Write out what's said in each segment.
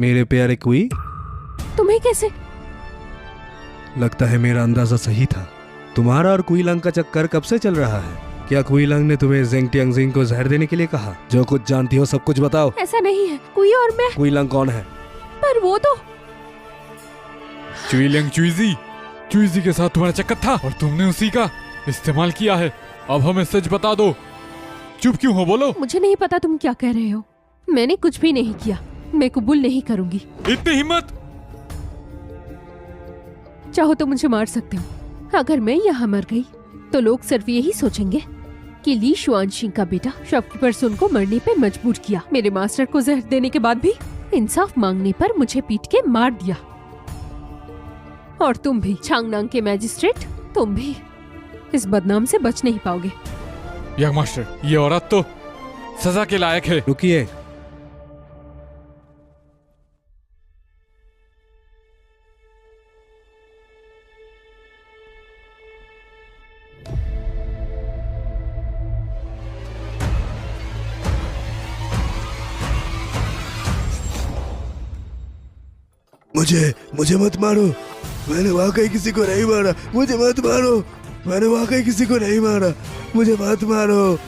मेरे प्यारे कुई, तुम्हें कैसे? लगता है मेरा अंदाजा सही था। तुम्हारा और कुई लंग का चक्कर कब से चल रहा है? क्या कुई लंग ने तुम्हें ज़ेंग टियांगजिंग को जहर देने के लिए कहा? जो कुछ जानती हो सब कुछ बताओ। ऐसा नहीं है, कुई और मैं। कुई लंग कौन है? पर वो तो चुईलियांग चुईजी के साथ तुम्हारा चक्कर था और तुमने उसी का इस्तेमाल किया है। अब हमें सच बता दो। चुप क्यों हो, बोलो। मुझे नहीं पता तुम क्या कह रहे हो। मैंने कुछ भी नहीं किया। मैं कबूल नहीं करूंगी। इतनी हिम्मत? चाहो तो मुझे मार सकते हो। अगर मैं यहाँ मर गई तो लोग सिर्फ यही सोचेंगे कि ली शुआनशिंग का बेटा शॉपकीपर सुन को मरने पे मजबूर किया। मेरे मास्टर को जहर देने के बाद भी इंसाफ मांगने पर मुझे पीट के मार दिया। और तुम भी चांगनांग के मैजिस्ट्रेट, तुम भी इस बदनाम से बच नहीं पाओगे। यंग मास्टर, ये औरत तो सजा के लायक है। रुकिए। मुझे मत मारो। मैंने वाकई किसी को नहीं मारा। मुझे मत मारो। मैंने वाकई किसी को नहीं मारा। मुझे मत मारो।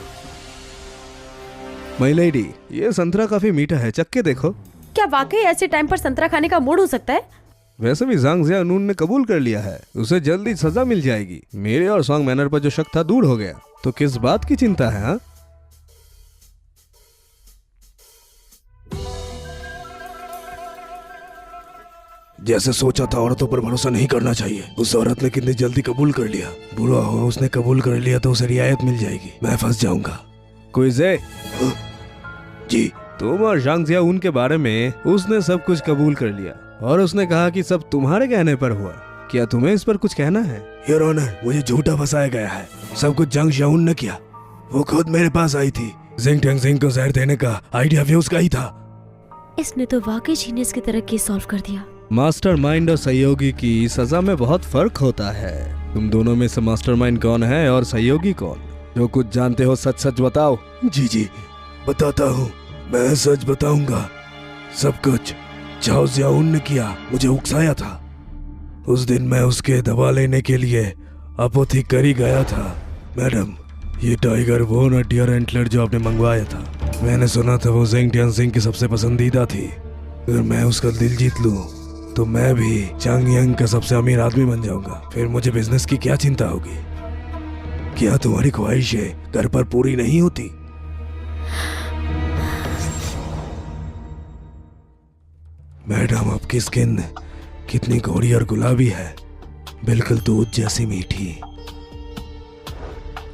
माय लेडी, ये संतरा काफी मीठा है, चख के देखो। क्या वाकई ऐसे टाइम पर संतरा खाने का मूड हो सकता है? वैसे भी ज़ांग ज़ियानून ने कबूल कर लिया है, उसे जल्दी सजा मिल जाएगी। मेरे और सॉन्ग मैनर पर जो शक था दूर हो गया, तो किस बात की चिंता है? हाँ, जैसे सोचा था औरतों पर भरोसा नहीं करना चाहिए। उस औरत ने कितनी जल्दी कबूल कर लिया। बुरा हुआ उसने कबूल कर लिया तो उसे रियायत मिल जाएगी। मैं फंस जाऊंगा। कुइज़े जी, तुम और ज़ांग ज़ियानून के बारे में उसने सब कुछ कबूल कर लिया और उसने कहा कि सब तुम्हारे कहने पर हुआ। क्या तुम्हें इस पर कुछ कहना है? योर ऑनर, मुझे झूठा फंसाया गया है। सब कुछ ज़ांग ज़ियानून ने किया। वो खुद मेरे पास आई थी। ज़ेंग टियांगजिंग को जहर देने का आइडिया भी उसका ही था। इसने तो वाकई जीनियस की तरह केस सॉल्व कर दिया। मास्टरमाइंड और सहयोगी की सजा में बहुत फर्क होता है। तुम दोनों में से मास्टरमाइंड कौन है और सहयोगी कौन? जो कुछ जानते हो सच सच बताओ। जी बताता हूँ। मैं सच बताऊंगा। सब कुछ चाओ ज़ियानून ने किया। मुझे उकसाया था। उस दिन मैं उसके दवा लेने के लिए अपोथिकरी गया था। मैडम, ये टाइगर बोन और डियर एंटलर जो आपने मंगवाया था, मैंने सुना था वो ज़ेंग टियांगजिंग की सबसे पसंदीदा थी। अगर मैं उसका दिल जीत लूं तो मैं भी चांगयांग का सबसे अमीर आदमी बन जाऊंगा। फिर मुझे बिजनेस की क्या चिंता होगी? क्या तुम्हारी ख्वाहिशें घर पर पूरी नहीं होती? मैडम, आपकी स्किन कितनी गोरी और गुलाबी है, बिल्कुल दूध जैसी मीठी।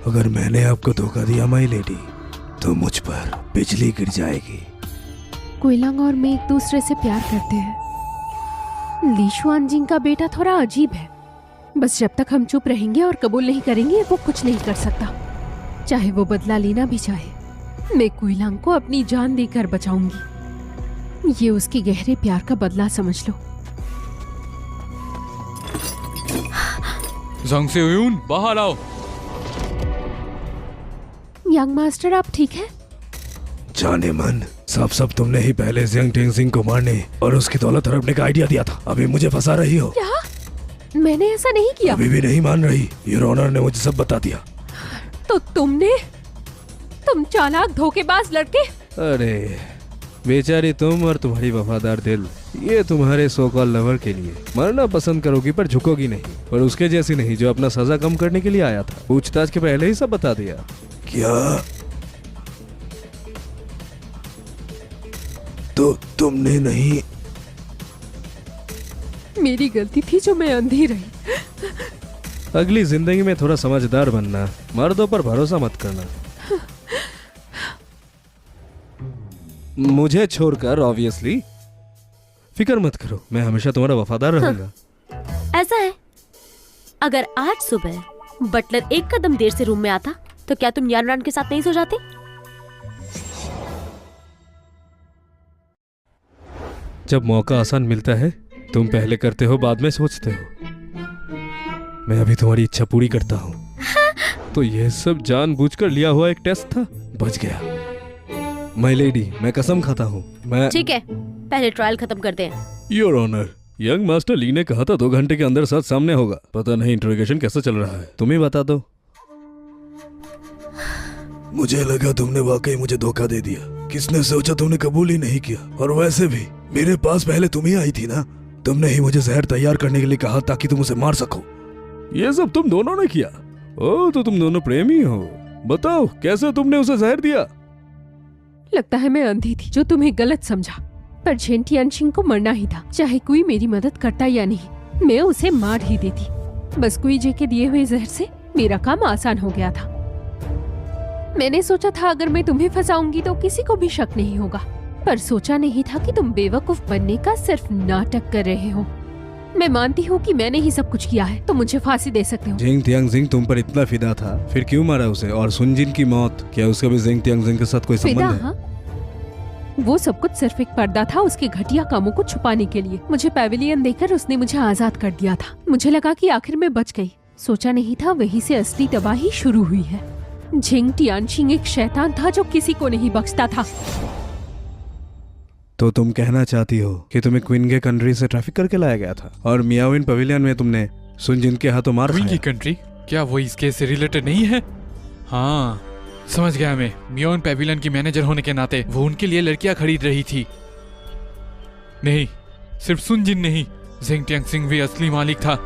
अगर मैंने आपको धोखा दिया माय लेडी, तो मुझ पर बिजली गिर जाएगी। कुइलंग और मैं एक दूसरे से प्यार करते हैं। ली शुआनजिंग का बेटा थोड़ा अजीब है। बस जब तक हम चुप रहेंगे और कबूल नहीं करेंगे, वो कुछ नहीं कर सकता। चाहे वो बदला लेना भी चाहे, मैं कुइलंग को अपनी जान देकर बचाऊंगी। ये उसके गहरे प्यार का बदला समझ लो। ज़ांग ज़ियानून, बाहर आओ। यंग मास्टर, आप ठीक है? जाने मन, सब तुमने ही पहले ज़ेंग टियांगजिंग को मारने और उसकी दौलत हड़पने का आइडिया दिया था। अभी मुझे फंसा रही हो। क्या? मैंने ऐसा नहीं किया। अभी भी नहीं मान रही? योर ऑनर ने मुझे सब बता दिया। तो तुम चालाक धोखेबाज लड़के। अरे बेचारी तुम और तुम्हारी वफादार दिल, ये तुम्हारे सो कॉल लवर के लिए मरना पसंद करोगी पर झुकोगी नहीं। पर उसके जैसी नहीं जो अपना सजा कम करने के लिए आया था। पूछताछ के पहले ही सब बता दिया। क्या? तो तुमने नहीं? मेरी गलती थी जो मैं अंधी रही। अगली जिंदगी में थोड़ा समझदार बनना। मर्दों पर भरोसा मत करना। मुझे छोड़कर ऑब्वियसली। फिक्र मत करो, मैं हमेशा तुम्हारा वफादार रहूंगा। ऐसा है, अगर आज सुबह बटलर एक कदम देर से रूम में आता तो क्या तुम यानरान के साथ नहीं सो जाते? जब मौका आसान मिलता है, तुम पहले करते हो बाद में सोचते हो। मैं अभी तुम्हारी इच्छा पूरी करता हूँ। तो यह सब जानबूझकर लिया हुआ एक टेस्ट था। बच गया। माय लेडी, मैं कसम खाता हूँ। मैं ठीक है, पहले ट्रायल खत्म करते हैं। योर ऑनर, यंग मास्टर ली ने कहा था 2 घंटे के अंदर सच सामने होगा। पता नहीं इंट्रोगेशन कैसा चल रहा है, तुम ही बता दो। मुझे लगा तुमने वाकई मुझे धोखा दे दिया। किसने सोचा, तुमने कबूल ही नहीं किया। और वैसे भी मेरे पास पहले तुम ही आई थी ना। तुमने ही मुझे जहर तैयार करने के लिए कहा ताकि तुम उसे मार सको। ये सब तुम दोनों ने किया। ओ, तो तुम दोनों प्रेमी हो। बताओ कैसे तुमने उसे जहर दिया? लगता है मैं अंधी थी जो तुम्हें गलत समझा, पर झेंग टियानशिंग को मरना ही था। चाहे कोई मेरी मदद करता या नहीं, मैं उसे मार ही देती। बस कुई जे के दिए हुए जहर से मेरा काम आसान हो गया था। मैंने सोचा था अगर मैं तुम्हें फंसाऊंगी तो किसी को भी शक नहीं होगा, पर सोचा नहीं था कि तुम बेवकूफ बनने का सिर्फ नाटक कर रहे हो। मैं मानती हूँ कि मैंने ही सब कुछ किया है, तो मुझे फांसी दे सकते हो। जिंग तियांगजिंग तुम पर इतना फिदा था, फिर क्यों मारा उसे? और सुनजिन की मौत, क्या उसका भी जिंग तियांगजिंग के साथ कोई फिदा? संबंध है? हाँ, वो सब कुछ सिर्फ एक पर्दा था उसके घटिया कामों को छुपाने के लिए। मुझे पैविलियन देकर उसने मुझे आजाद कर दिया था। मुझे लगा कि आखिर मैं बच गई। सोचा नहीं था वहीं से असली तबाही शुरू हुई है। झेंग टियानशिंग एक शैतान था जो किसी को नहीं बख्शता था। तो तुम कहना चाहती हो कि तुम्हें क्विंगे कंट्री से ट्रैफिक करके लाया गया था और मियाविन पवेलियन में तुमने सुनजिन के हाथों मार क्विंगी खाया? कंट्री? क्या वो इस केस से रिलेटेड नहीं है? हाँ, समझ गया मैं। मियाविन पवेलियन की मैनेजर होने के नाते वो उनके लिए लड़कियां खरीद रही थी। नहीं, सिर्फ सुनजिन नहीं, झेंग टियांगजिंग भी असली मालिक था।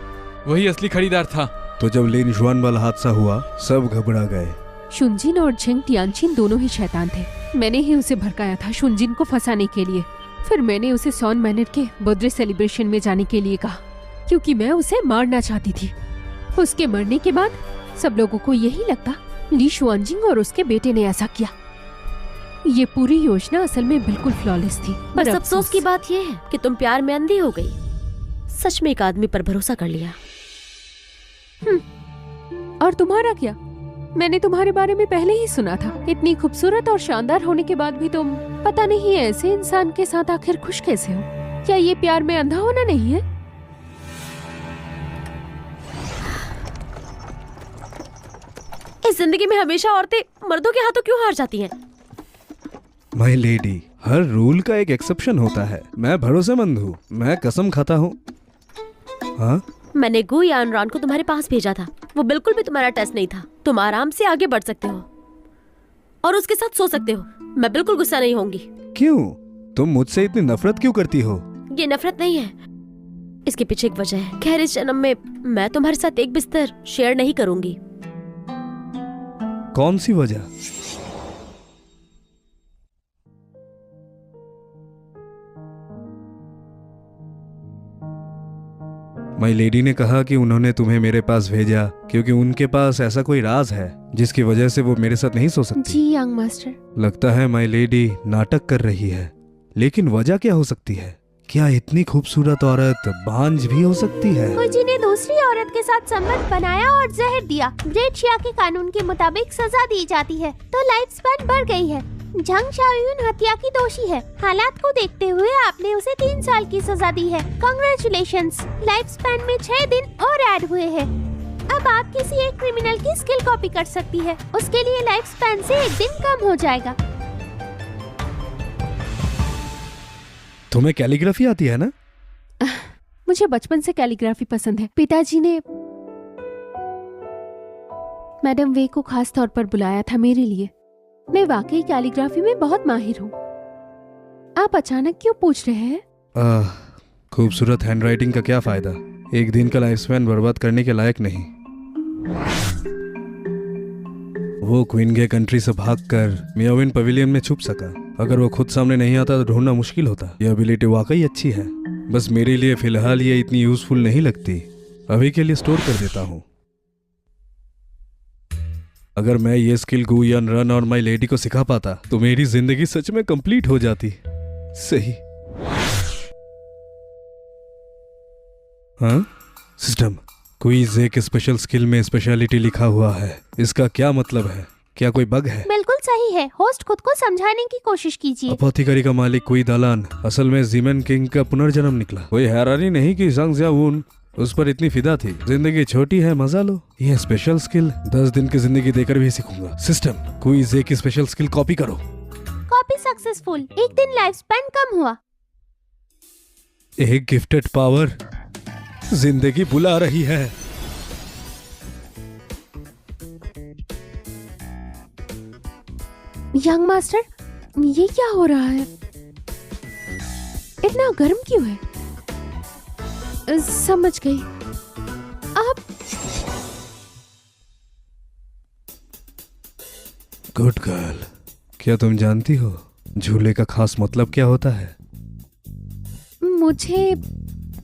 वही असली खरीदार था। तो जब लिन जुआन वाला हादसा हुआ, सब घबरा गए। शुनजिन और झेंग टियानशिन दोनों ही शैतान थे। मैंने ही उसे भड़काया था शुनजिन को फंसाने के लिए। फिर मैंने उसे सॉन मैनर के बर्थडे सेलिब्रेशन में जाने के लिए कहा, क्योंकि मैं उसे मारना चाहती थी। उसके मरने के बाद सब लोगों को यही लगता ली शुआनजिंग और उसके बेटे ने ऐसा किया। ये पूरी योजना असल में बिल्कुल फ्लॉलेस थी। बस अफसोस की बात यह है कि तुम प्यार में अंधी हो गई। सच में एक आदमी पर भरोसा कर लिया। और तुम्हारा क्या? मैंने तुम्हारे बारे में पहले ही सुना था। इतनी खूबसूरत और शानदार होने के बाद भी तुम पता नहीं ऐसे इंसान के साथ आखिर खुश कैसे हो? क्या ये प्यार में अंधा होना नहीं है? इस जिंदगी में हमेशा औरतें मर्दों के हाथों क्यों हार जाती हैं? माय लेडी, हर रूल का एक एक्सेप्शन होता है। मैं भरोसेमंद हूँ, मैं कसम खाता हूँ। हाँ, मैंने गु यानरान को तुम्हारे पास भेजा था। वो बिल्कुल भी तुम्हारा टेस्ट नहीं था। तुम आराम से आगे बढ़ सकते हो और उसके साथ सो सकते हो। मैं बिल्कुल गुस्सा नहीं होंगी। क्यों? तुम मुझसे इतनी नफरत क्यों करती हो? ये नफरत नहीं है, इसके पीछे एक वजह है। खैर, इस जन्म में मैं तुम्हारे साथ एक बिस्तर शेयर नहीं करूंगी। कौन सी वजह? माय लेडी ने कहा कि उन्होंने तुम्हें मेरे पास भेजा क्योंकि उनके पास ऐसा कोई राज है जिसकी वजह से वो मेरे साथ नहीं सो सकती। जी यंग मास्टर। लगता है माय लेडी नाटक कर रही है, लेकिन वजह क्या हो सकती है? क्या इतनी खूबसूरत औरत बांझ भी हो सकती है? कुजी ने दूसरी औरत के साथ संबंध बनाया और जहर दिया। ग्रेट शिया के कानून के मुताबिक सजा दी जाती है, तो लाइफ स्पैन बढ़ गई है। झंग शाओयुन हत्या की दोषी है। हालात को देखते हुए आपने उसे 3 साल की सजा दी है। कांग्रेचुलेशंस, लाइफ स्पैन में 6 दिन और ऐड हुए हैं। अब आप किसी एक क्रिमिनल की स्किल कॉपी कर सकती है। उसके लिए लाइफ स्पैन से 1 दिन कम हो जाएगा। तुम्हें कैलीग्राफी आती है ना? मुझे बचपन से कैलीग्राफी पसंद है। पिताजी ने मैडम वे को खास तौर पर बुलाया था मेरे लिए। मैं वाकई कैलीग्राफी में बहुत माहिर हूँ। आप अचानक क्यों पूछ रहे हैं? खूबसूरत हैंडराइटिंग का क्या फायदा? एक दिन का लाइफ स्पैन बर्बाद करने के लायक नहीं। वो क्विंगे कंट्री से भागकर मियाविन पवेलियन में छुप सका। अगर वो खुद सामने नहीं आता तो ढूंढना मुश्किल होता। यह एबिलिटी वाकई अच्छी है, बस मेरे लिए फिलहाल ये इतनी यूजफुल नहीं लगती। अभी के लिए स्टोर कर देता हूँ। अगर मैं ये स्किल गु यानरान और माय लेडी को सिखा पाता तो मेरी जिंदगी सच में कंप्लीट हो जाती। सही। हाँ सिस्टम, क्विज एक स्पेशल स्किल में स्पेशलिटी लिखा हुआ है। इसका क्या मतलब है? क्या कोई बग है? बिल्कुल सही है। होस्ट खुद को समझाने की कोशिश कीजिए। अपोथिकरी का मालिक कोई दालान असल में जीमेन किंग का पुनर्जन्म निकला। कोई हैरानी नहीं कि ज़ंग ज़ियावुन उस पर इतनी फिदा थी। जिंदगी छोटी है, मजा लो। ये स्पेशल स्किल 10 दिन की जिंदगी देकर भी सीखूंगा। सिस्टम, क्विज की स्पेशल स्किल कॉपी करो। Copy successful. एक दिन लाइफ स्पैन कम हुआ। एक गिफ्टेड पावर जिंदगी बुला रही है। यंग मास्टर, ये क्या हो रहा है? इतना गर्म क्यों है? समझ गई। आप गुड गर्ल, क्या तुम जानती हो झूले का खास मतलब क्या होता है? मुझे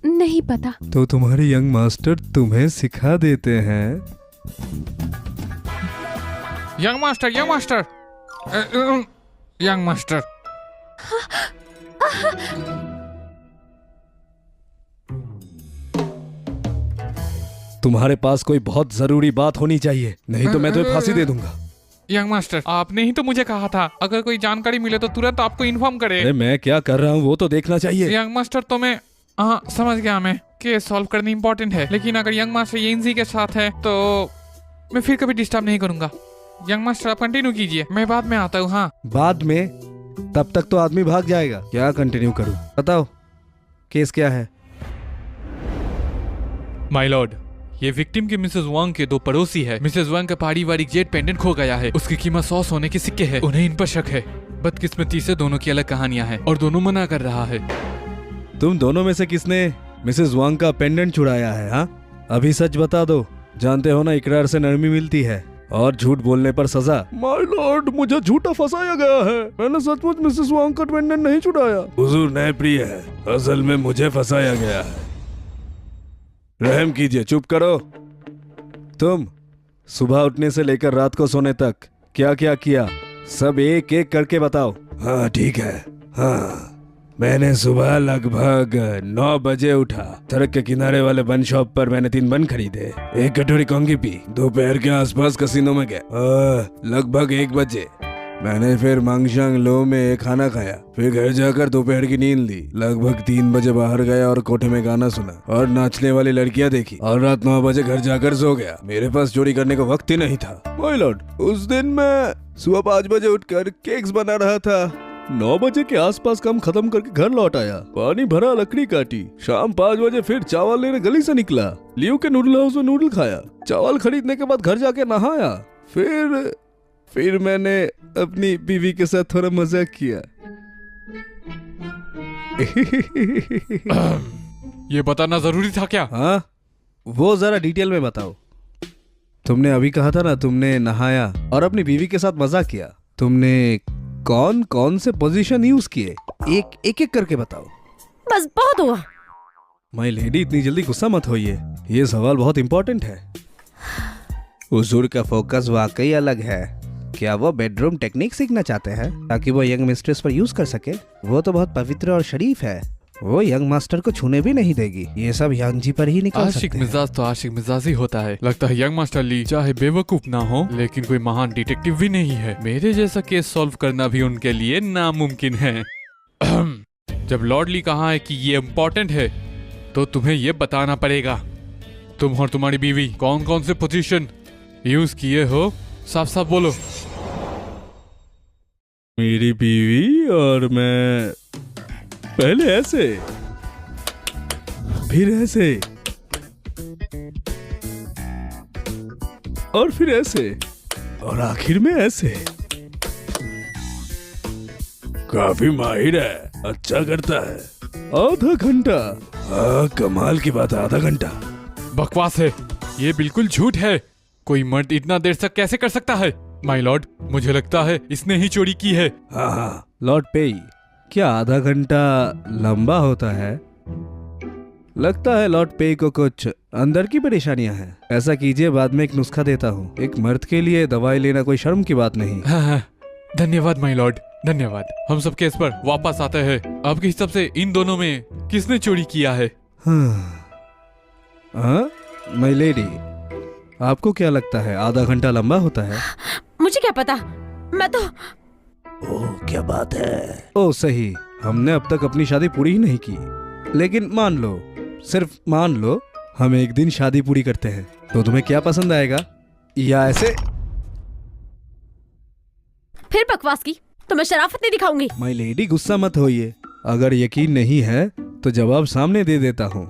नहीं पता। तो तुम्हारे यंग मास्टर तुम्हें सिखा देते हैं। Young master, young master, young master. तुम्हारे पास कोई बहुत जरूरी बात होनी चाहिए, नहीं तो मैं तुम्हें फांसी दे दूंगा। यंग मास्टर, आपने ही तो मुझे कहा था अगर कोई जानकारी मिले तो तुरंत आपको इन्फॉर्म करे। अरे मैं क्या कर रहा हूँ वो तो देखना चाहिए। यंग मास्टर, तो मैं समझ गया मैं केस सॉल्व करनी इंपॉर्टेंट है, लेकिन अगर यंग मास्टर येंजी के साथ है तो मैं फिर कभी डिस्टर्ब नहीं करूंगा। यंग मास्टर, आप कंटिन्यू कीजिए, मैं बाद में आता हूँ। हाँ, बाद में? तब तक तो आदमी भाग जाएगा। क्या कंटिन्यू करूं? बताओ केस क्या है? माय लॉर्ड, ये विक्टिम की मिसेस वांग के दो पड़ोसी है। मिसेस वांग का पारिवारिक जेट पेंडेंट खो गया है। उसकी कीमत 100 सोने के सिक्के है। उन्हें इन पर शक है। बदकिस्मती से दोनों की अलग कहानियां हैं और दोनों मना कर रहा है। तुम दोनों में से किसने मिसेस वांग का पेंडेंट चुराया है? हाँ, अभी सच बता दो। जानते हो ना, इकरार से नरमी मिलती है और झूठ बोलने पर सजा। माय लॉर्ड, मुझे झूठा फंसाया गया है। मैंने सचमुच मिसेस वांग का पेंडेंट नहीं चुराया। हुजूर न्यायप्रिय है, असल में मुझे फंसाया गया है। रहम कीजिए, चुप करो। तुम सुबह उठने से लेकर रात को सोने तक क्या क्या किया, सब एक एक करके बताओ। हाँ ठीक है। हाँ, मैंने सुबह लगभग 9 बजे उठा। सड़क के किनारे वाले बन शॉप पर मैंने 3 बन खरीदे, 1 कटोरी कॉन्गी पी। दोपहर के आसपास कसिनो में गए। लगभग 1 बजे मैंने फिर मांगशांग लो में खाना खाया। फिर घर जाकर दोपहर की नींद ली। लगभग 3 बजे बाहर गया और कोठे में गाना सुना और नाचने वाली लड़कियां देखी और रात 9 बजे घर जाकर सो गया। मेरे पास चोरी करने का वक्त ही नहीं था। माय लॉर्ड, उस दिन मैं सुबह 5 बजे उठकर केक्स बना रहा था। 9 बजे के आसपास काम खत्म करके घर लौट आया, पानी भरा, लकड़ी काटी। शाम 5 बजे फिर चावल लेने गली से निकला। लियो के नूडल हाउस में नूडल खाया। चावल खरीदने के बाद घर जाके नहाया। फिर मैंने अपनी बीवी के साथ थोड़ा मजाक किया। ये बताना जरूरी था क्या? हाँ, वो जरा डिटेल में बताओ। तुमने अभी कहा था ना, तुमने नहाया और अपनी बीवी के साथ मजाक किया। तुमने कौन कौन से पोजीशन यूज किए? एक करके बताओ। बस बहुत हुआ। माय लेडी, इतनी जल्दी गुस्सा मत होइए, ये सवाल बहुत इंपॉर्टेंट है। हुजूर का फोकस वाकई अलग है। क्या वो बेडरूम टेक्निक सीखना चाहते हैं ताकि वो यंग मिस्ट्रेस पर यूज कर सके? वो तो बहुत पवित्र और शरीफ है, वो यंग मास्टर को छूने भी नहीं देगी। ये सब यंग जी पर ही निकल सकते आशिक हैं। मिजाज तो आशिक मिजाज ही होता है। लगता है यंग मास्टर ली चाहे बेवकूफ ना हो, लेकिन कोई महान डिटेक्टिव भी नहीं है। मेरे जैसा केस सॉल्व करना भी उनके लिए नामुमकिन है। जब लॉर्ड ली कहा है कि ये इम्पोर्टेंट है तो तुम्हें ये बताना पड़ेगा। तुम और तुम्हारी बीवी कौन कौन से पोजीशन यूज किए हो, साफ साफ बोलो। मेरी बीवी और मैं पहले ऐसे, फिर ऐसे, और फिर ऐसे, और आखिर में ऐसे। काफी माहिर है, अच्छा करता है। आधा घंटा। हाँ, कमाल की बात है, आधा घंटा। बकवास है, ये बिल्कुल झूठ है। कोई मर्द इतना देर तक कैसे कर सकता है? माय लॉर्ड, मुझे लगता है इसने ही चोरी की है। हाँ, लॉर्ड पेई, क्या आधा घंटा लंबा होता है? लगता है लॉर्ड पेई को कुछ अंदर की परेशानियां हैं। ऐसा कीजिए, बाद में एक नुस्खा देता हूँ। एक मर्द के लिए दवाई लेना कोई शर्म की बात नहीं। हाँ, धन्यवाद माय लॉर्ड, धन्यवाद। हम सब केस पर वापस आते हैं। आपके हिसाब से इन दोनों में किसने चोरी किया है? हाँ, माय लेडी, आपको क्या लगता है आधा घंटा लंबा होता है? मुझे क्या पता, मैं तो। ओह, क्या बात है। ओह सही, हमने अब तक अपनी शादी पूरी ही नहीं की। लेकिन मान लो, सिर्फ मान लो, हम एक दिन शादी पूरी करते हैं, तो तुम्हें क्या पसंद आएगा? या ऐसे? फिर बकवास की। तो मैं शराफत नहीं दिखाऊंगी। माय लेडी गुस्सा मत होइए, अगर यकीन नहीं है तो जवाब सामने दे देता हूँ।